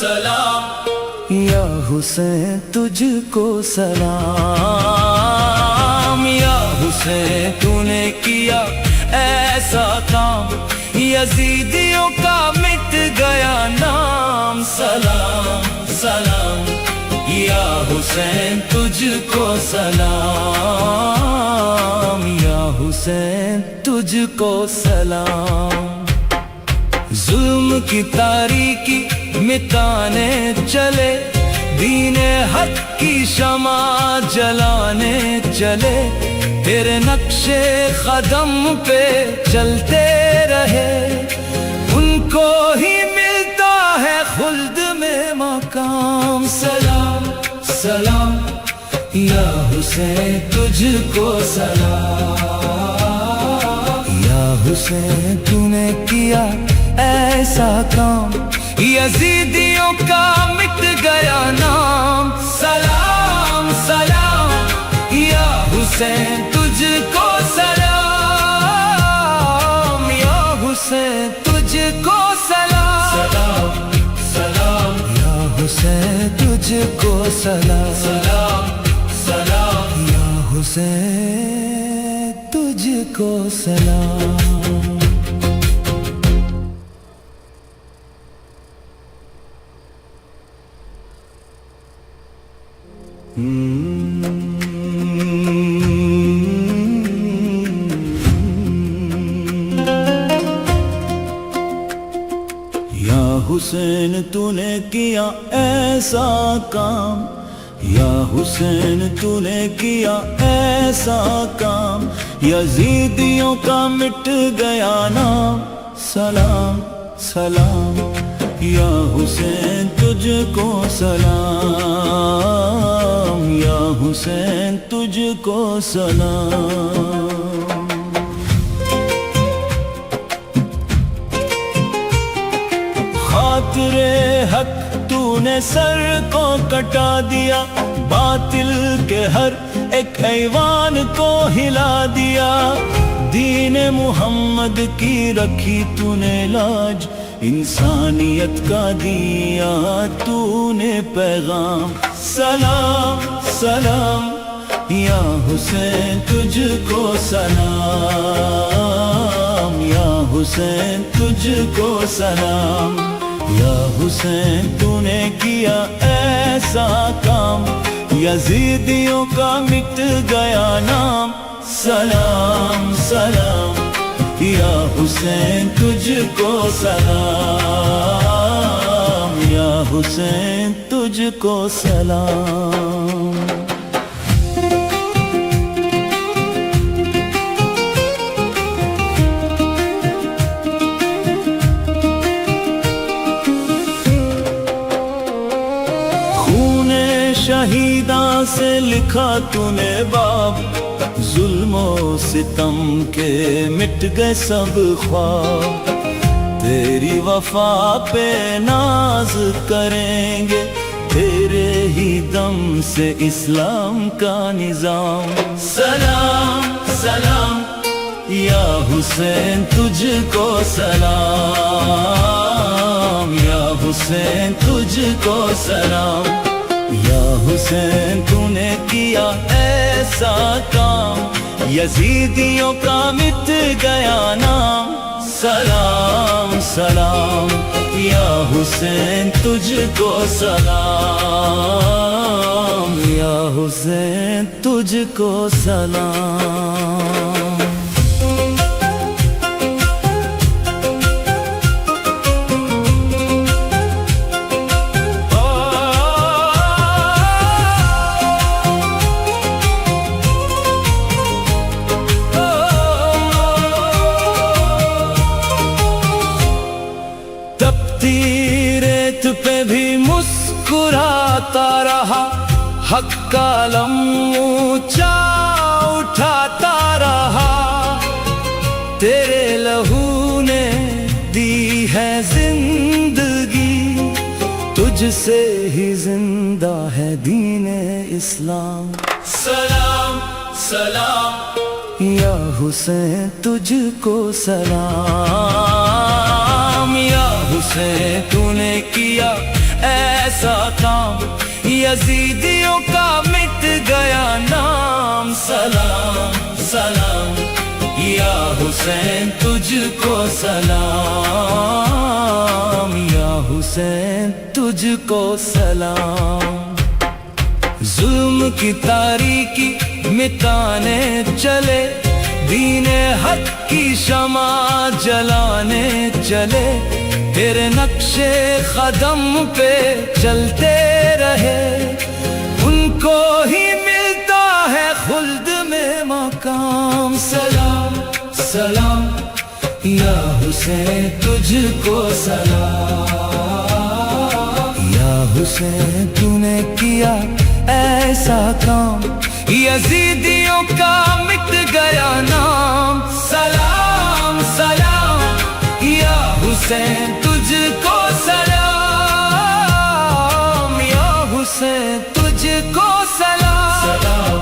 سلام یا حسین تجھ کو سلام، یا حسین تو نے کیا ایسا کام، یزیدیوں کا مٹ گیا نام، سلام سلام یا حسین تجھ کو سلام، یا حسین تجھ کو سلام۔ ظلم کی تاریکی مٹانے چلے، دین حق کی شمع جلانے چلے، تیرے نقش قدم پہ چلتے رہے، ان کو ہی ملتا ہے خلد میں مقام، سلام سلام یا حسین تجھ کو سلام، یا حسین تو نے کیا ایسا کام، یزیدیوں کا مٹ گیا نام، سلام سلام یا حسین تجھ کو سلام، یا حسین تجھ کو سلام، سلام سلام یا حسین تجھ کو سلام، سلام سلام یا حسین تجھ کو سلام۔ یا حسین تو نے کیا ایسا کام، یا حسین تو نے کیا ایسا کام، یزیدیوں کا مٹ گیا نام، سلام سلام یا حسین تجھ کو سلام، یا حسین تجھ کو سلام۔ خاطر حق تو نے سر کو کٹا دیا، باطل کے ہر ایک ایوان کو ہلا دیا، دین محمد کی رکھی تو نے لاج، انسانیت کا دیا تو نے پیغام، سلام سلام یا حسین تجھ کو سلام، یا حسین تجھ کو سلام، یا حسین تو نے کیا ایسا کام، یزیدیوں کا مٹ گیا نام، سلام سلام یا حسین تجھ کو سلام، یا حسین تجھ کو سلام۔ شہیداں سے لکھا تو نے باب، ظلم و ستم کے مٹ گئے سب خواب، تیری وفا پہ ناز کریں گے، تیرے ہی دم سے اسلام کا نظام، سلام سلام یا حسین تجھ کو سلام، یا حسین تجھ کو سلام، یا حسین تو نے کیا ایسا کام، یزیدیوں کا مٹ گیا نام، سلام سلام یا حسین تجھ کو سلام، یا حسین تجھ کو سلام۔ ریت پہ بھی مسکراتا رہا، حق کا علم اونچا اٹھاتا رہا، تیرے لہو نے دی ہے زندگی، تجھ سے ہی زندہ ہے دین اسلام، سلام سلام یا حسین تجھ کو سلام، یا حسین تو نے کیا یزیدیوں کا مٹ گیا نام سلام سلام یا حسین تجھ کو سلام یا حسین تجھ کو سلام ظلم کی تاریکی مٹانے چلے دین حق کی شمع جلانے چلے تیرے نقش قدم پہ چلتے رہے ان کو ہی ملتا ہے خلد میں مقام سلام سلام یا حسین تجھ کو سلام یا حسین تو نے کیا ایسا کام یزیدیوں کا مٹ گیا نام سلام سلام یا حسین تجھ کو سلام یا حسین تجھ کو سلام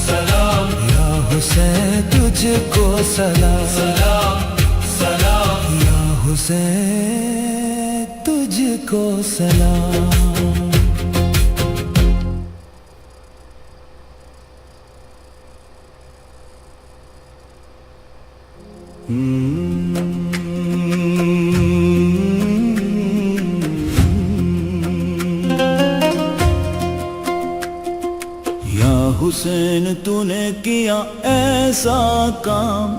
سلام یا حسین تجھ کو سلام سلام سلام یا حسین تجھ کو سلام یا حسین تو نے کیا ایسا کام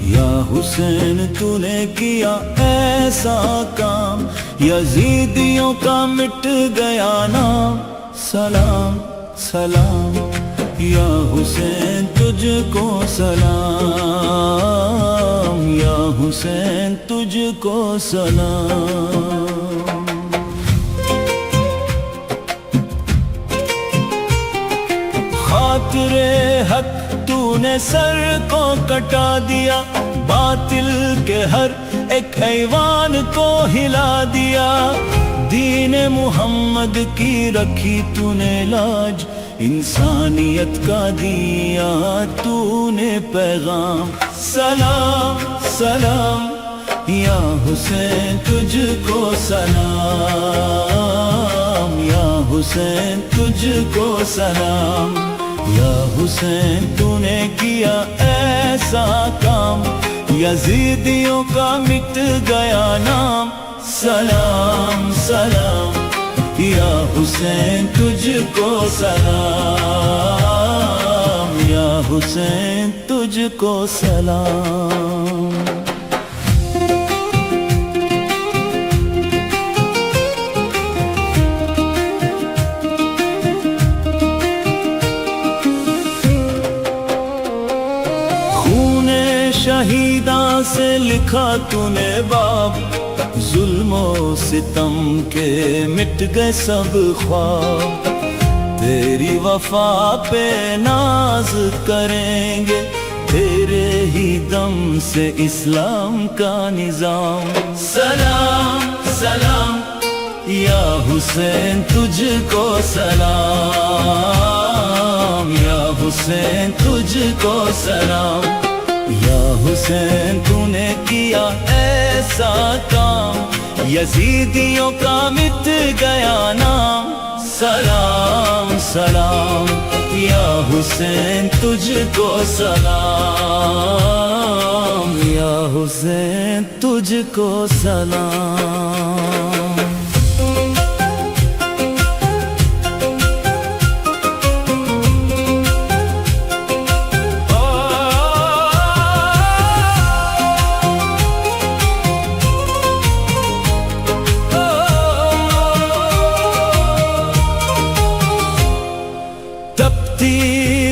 یا حسین تو نے کیا ایسا کام یزیدیوں کا مٹ گیا نام سلام سلام یا حسین تجھ کو سلام یا حسین تجھ کو سلام خاطر حق تو نے سر کو کٹا دیا باطل کے ہر ایک ایوان کو ہلا دیا دین محمد کی رکھی تو نے لاج انسانیت کا دیا تو نے پیغام سلام سلام یا حسین تجھ کو سلام یا حسین تجھ کو سلام یا حسین تو نے کیا ایسا کام یزیدیوں کا مٹ گیا نام سلام سلام یا حسین تجھ کو سلام یا حسین تجھ کو سلام خون شہیداں سے لکھا تو نے باب ظلم و ستم کے مٹ گئے سب خواب تیری وفا پہ ناز کریں گے تیرے ہی دم سے اسلام کا نظام سلام سلام یا حسین تجھ کو سلام یا حسین تجھ کو سلام یا حسین تو نے کیا ایسا کام یزیدیوں کا مٹ گیا نام سلام سلام یا حسین تجھ کو سلام یا حسین تجھ کو سلام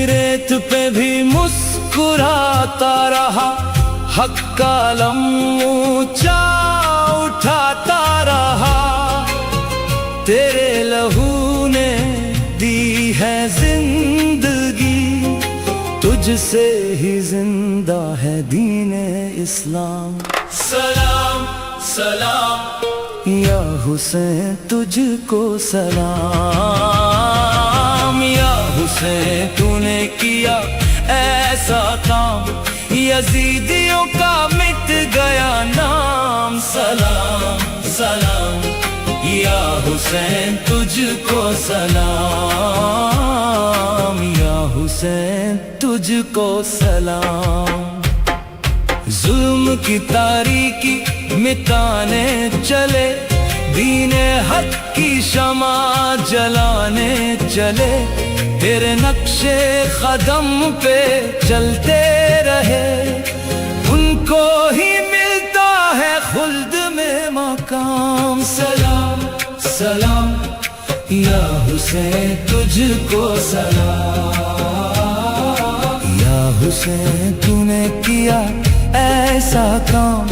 ریت پہ بھی مسکراتا رہا حق کا علم اونچا اٹھاتا رہا تیرے لہو نے دی ہے زندگی تجھ سے ہی زندہ ہے دین اسلام سلام سلام یا حسین تجھ کو سلام یا حسین تو نے کیا ایسا کام یزیدیوں کا مٹ گیا نام سلام سلام یا حسین تجھ کو سلام، یا حسین تجھ کو سلام۔ ظلم کی تاریکی مٹانے چلے، دین حق کی شمع جلانے چلے، تیرے نقش قدم پہ چلتے رہے، ان کو ہی ملتا ہے خلد میں مقام۔ سلام سلام یا حسین تجھ کو سلام، یا حسین تو نے کیا ایسا کام،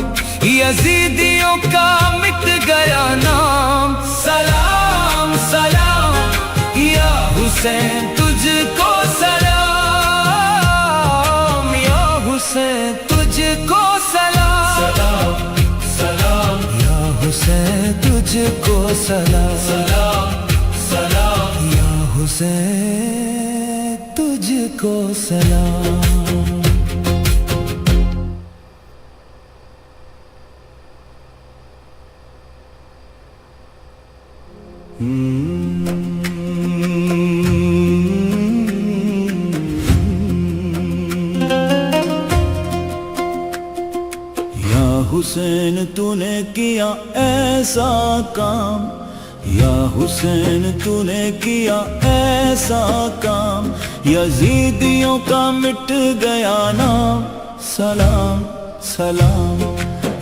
یزیدیوں کا مٹ گیا نام۔ سلام سلام یا حسین تجھ کو سلام، یا حسین تجھ کو سلام، سلام سلام یا حسین تجھ کو سلام، سلام سلام یا حسین تجھ کو سلام۔ یا حسین تو نے کیا ایسا کام، یا حسین تو نے کیا ایسا کام، یزیدیوں کا مٹ گیا نام۔ سلام سلام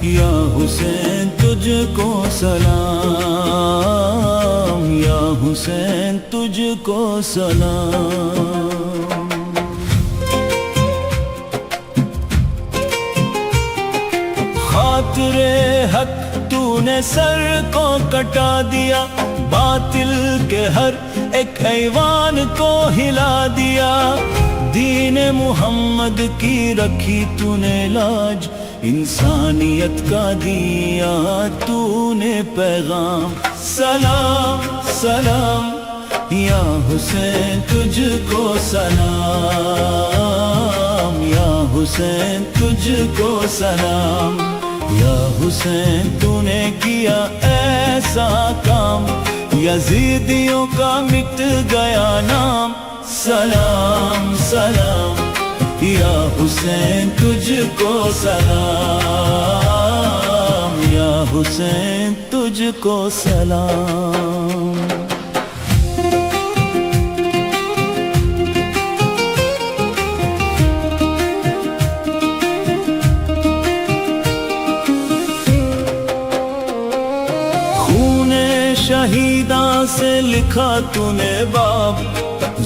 یا حسین تجھ کو سلام، یا حسین تجھ کو سلام۔ خاطر حق تو نے سر کو کٹا دیا، باطل کے ہر ایک ایوان کو ہلا دیا، دین محمد کی رکھی تو نے لاج، انسانیت کا دیا تو نے پیغام۔ سلام سلام یا حسین تجھ کو سلام، یا حسین تجھ کو سلام، یا حسین تو نے کیا ایسا کام، یزیدیوں کا مٹ گیا نام۔ سلام سلام یا حسین تجھ کو سلام، یا حسین تجھ کو سلام۔ شہیداں سے لکھا تو نے باب،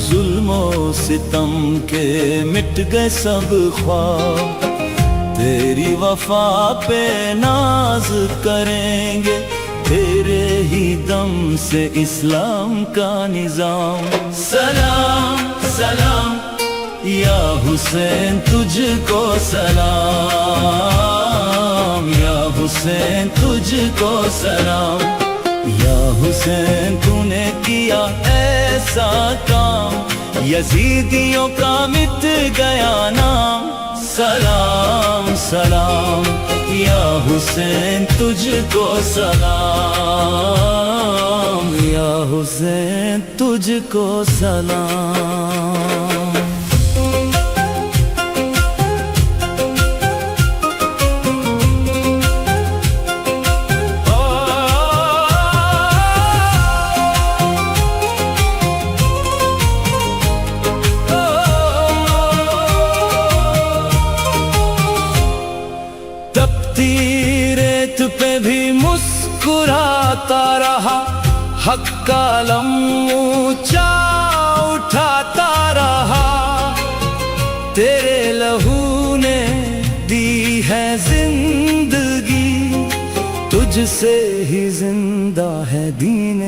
ظلم و ستم کے مٹ گئے سب خواب، تیری وفا پہ ناز کریں گے، تیرے ہی دم سے اسلام کا نظام۔ سلام سلام یا حسین تجھ کو سلام، یا حسین تجھ کو سلام، یا حسین تو نے کیا ایسا کام، یزیدیوں کا مٹ گیا نام۔ سلام سلام یا حسین تجھ کو سلام، یا حسین تجھ کو سلام۔ ریت پہ بھی مسکراتا رہا، حق کا علم اونچا اٹھاتا رہا، تیرے لہو نے دی ہے زندگی، تجھ سے ہی زندہ ہے دین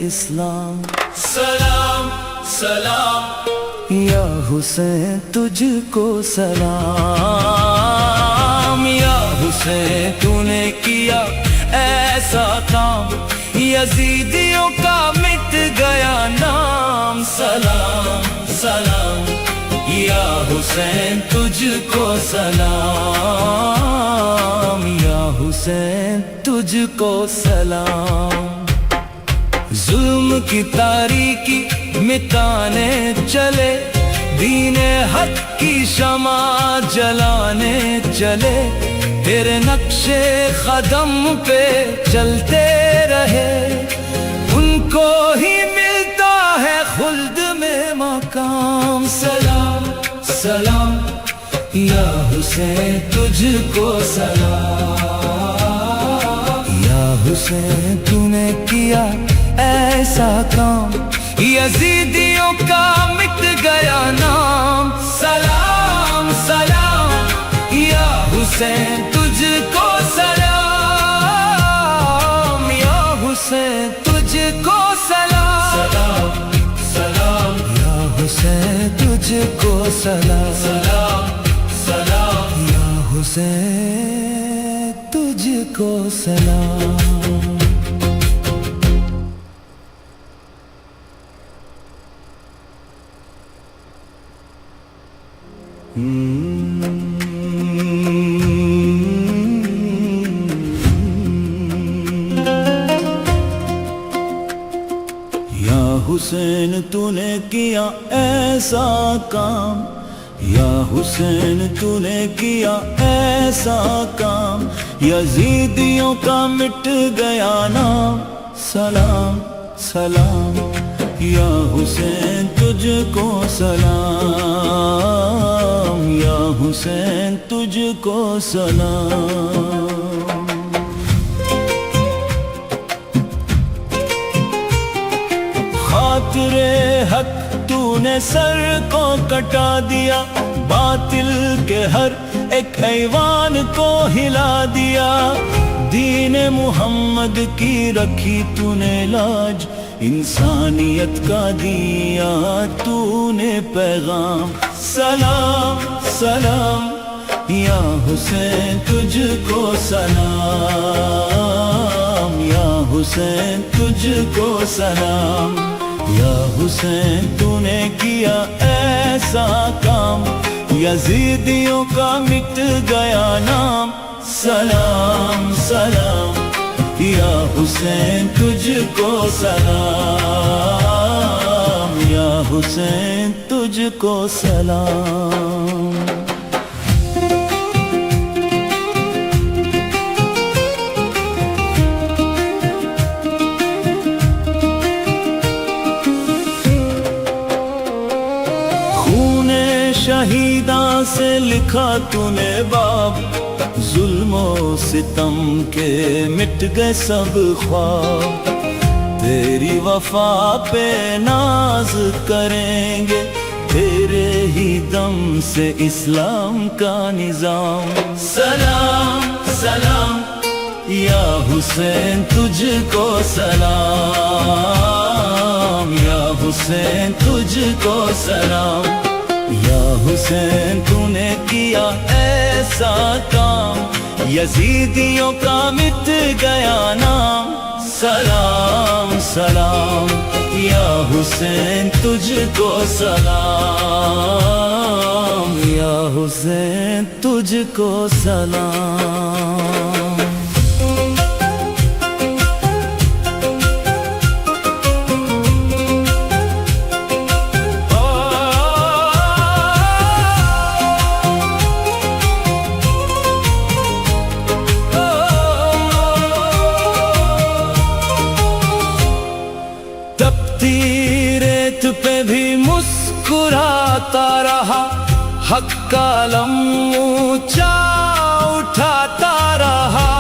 اسلام۔ سلام سلام یا حسین تجھ کو سلام، یا حسین تو نے کیا ایسا کام، یزیدیوں کا مٹ گیا نام۔ سلام سلام یا حسین تجھ کو سلام، یا حسین تجھ کو سلام۔ ظلم کی تاریکی مٹانے چلے، دین حق کی شمع جلانے چلے، تیرے نقش قدم پہ چلتے رہے، ان کو ہی ملتا ہے خلد میں مقام۔ سلام سلام یا حسین تجھ کو سلام، یا حسین تو نے کیا ایسا کام، یزیدیوں کا مٹ گیا نام۔ سلام سلام یا حسین تجھ کو سلام، یا حسین تجھ کو سلام، سلام سلام یا حسین تجھ کو سلام، سلام سلام یا حسین تجھ کو سلام۔ یا حسین تو نے کیا ایسا کام، یا حسین تو نے کیا ایسا کام، یزیدیوں کا مٹ گیا نام۔ سلام سلام یا حسین تجھ کو سلام، یا حسین تجھ کو سلام۔ خاطر حق تو نے سر کو کٹا دیا، باطل کے ہر ایک ایوان کو ہلا دیا، دین محمد کی رکھی تو نے لاج، انسانیت کا دیا تو نے پیغام۔ سلام سلام یا حسین تجھ کو سلام، یا حسین تجھ کو سلام، یا حسین تو نے کیا ایسا کام، یزیدیوں کا مٹ گیا نام۔ سلام سلام یا حسین تجھ کو سلام، یا حسین تجھ کو سلام۔ شہیداں سے لکھا تو نے باب، ظلم و ستم کے مٹ گئے سب خواب، تیری وفا پہ ناز کریں گے، تیرے ہی دم سے اسلام کا نظام۔ سلام سلام یا حسین تجھ کو سلام، یا حسین تجھ کو سلام، یا حسین تو نے کیا ایسا کام، یزیدیوں کا مٹ گیا نام۔ سلام سلام یا حسین تجھ کو سلام، یا حسین تجھ کو سلام۔ ریت پہ بھی مسکراتا رہا، حق کا علم اونچا اٹھاتا رہا،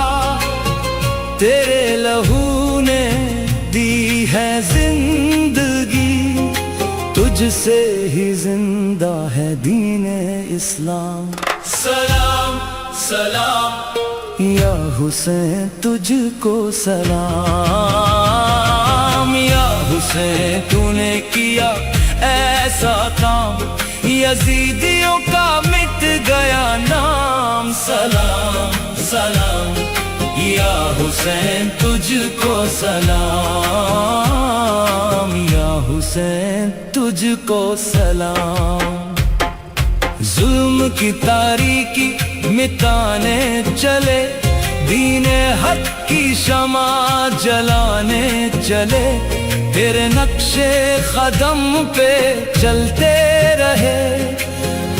تیرے لہو نے دی ہے زندگی، تجھ سے ہی زندہ ہے دین اسلام۔ سلام سلام یا حسین تجھ کو سلام، یا حسین تو نے کیا ایسا کام، یزیدیوں کا مٹ گیا نام۔ سلام سلام یا حسین تجھ کو سلام، یا حسین تجھ کو سلام۔ ظلم کی تاریکی مٹانے چلے، دین حق کی شمع جلانے چلے، تیرے نقش قدم پہ چلتے رہے،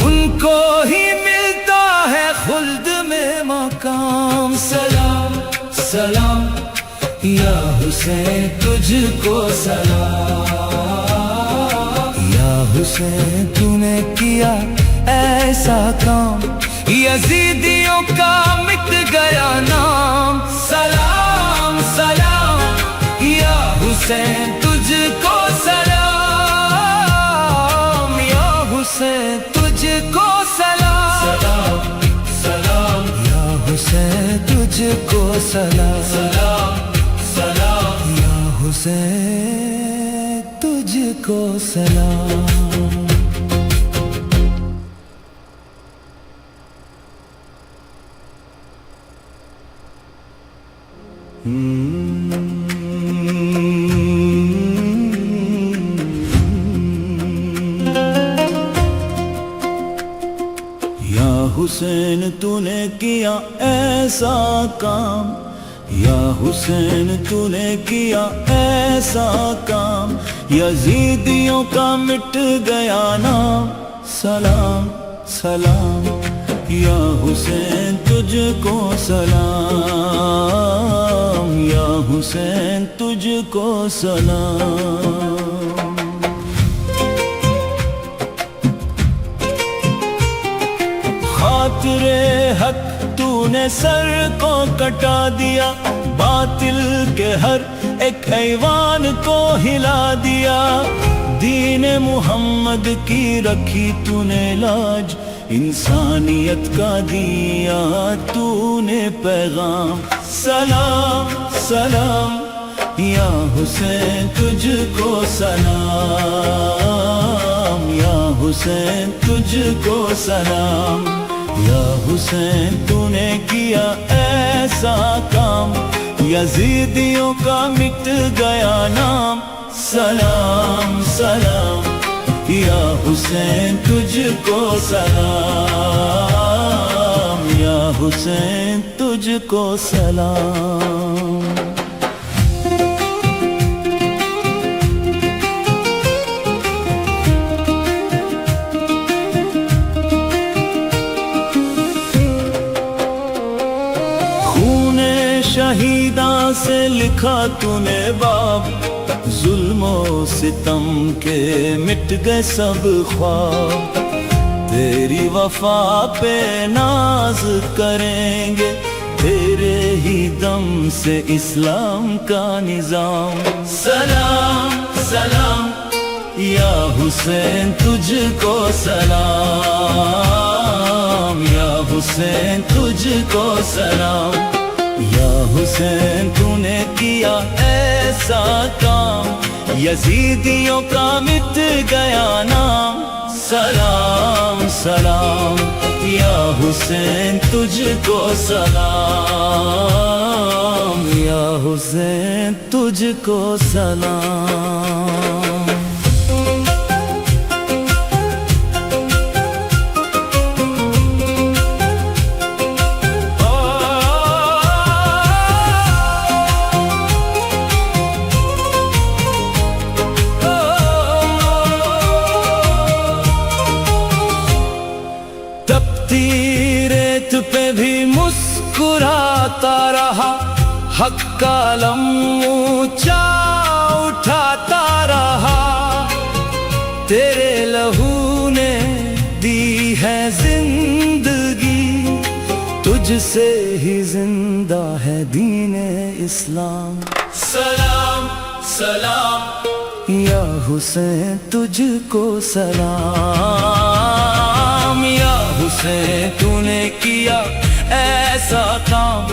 ان کو ہی ملتا ہے خلد میں مقام۔ سلام سلام یا حسین تجھ کو سلام، یا حسین تو نے کیا ایسا کام، یزیدیوں کا مٹ گیا نام۔ سلام سلام یا حسین تجھ کو سلام، یا حسین تجھ کو سلام، سلام سلام یا حسین تجھ کو سلام، سلام سلام یا حسین تجھ کو سلام۔ یا حسین تو نے کیا ایسا کام، یا حسین تو نے کیا ایسا کام، یزیدیوں کا مٹ گیا نام۔ سلام سلام یا حسین تجھ کو سلام، یا حسین تجھ کو سلام۔ خاطر حق تو نے سر کو کٹا دیا، باطل کے ہر ایک ایوان کو ہلا دیا، دین محمد کی رکھی تو نے لاج، انسانیت کا دیا تو نے پیغام۔ سلام سلام یا حسین تجھ کو سلام، یا حسین تجھ کو سلام، یا حسین تو نے کیا ایسا کام، یزیدیوں کا مٹ گیا نام۔ سلام سلام یا حسین تجھ کو سلام، یا حسین تجھ کو سلام۔ شہیداں سے لکھا تو نے باب، ظلم و ستم کے مٹ گئے سب خواب، تیری وفا پہ ناز کریں گے، تیرے ہی دم سے اسلام کا نظام۔ سلام سلام یا حسین تجھ کو سلام، یا حسین تجھ کو سلام، یا حسین تو نے کیا ایسا کام، یزیدیوں کا مٹ گیا نام۔ سلام سلام یا حسین تجھ کو سلام، یا حسین تجھ کو سلام۔ ریت پہ بھی مسکراتا رہا، حق کا علم اونچا اٹھاتا رہا، تیرے لہو نے دی ہے زندگی، تجھ سے ہی زندہ ہے دین اسلام۔ سلام سلام یا حسین تجھ کو سلام، یا حسین تو نے کیا ایسا کام،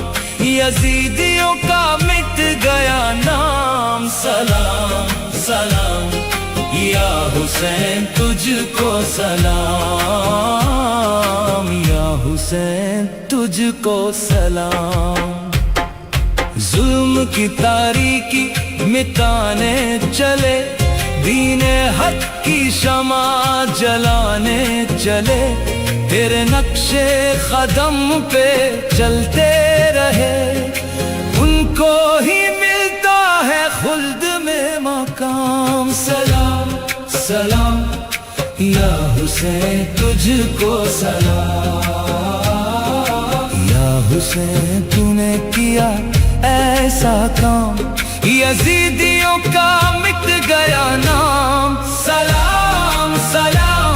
یزیدیوں کا مٹ گیا نام۔ سلام سلام یا حسین تجھ کو سلام، یا حسین تجھ کو سلام۔ ظلم کی تاریکی مٹانے چلے، دین حق کی شمع جلانے چلے، تیرے نقش قدم پہ چلتے رہے، ان کو ہی ملتا ہے خلد میں مقام۔ سلام سلام یا حسین تجھ کو سلام، یا حسین تو نے کیا ایسا کام، یزیدیوں کا مٹ گیا نام۔ سلام سلام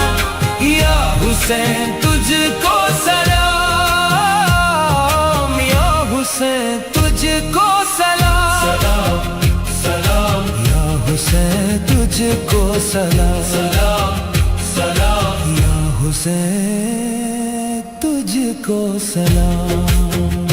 یا حسین تجھ کو سلام، یا حسین تجھ کو سلام۔ سلام سلام یا حسین تجھ کو سلام، سلام سلام یا حسین تجھ کو سلام۔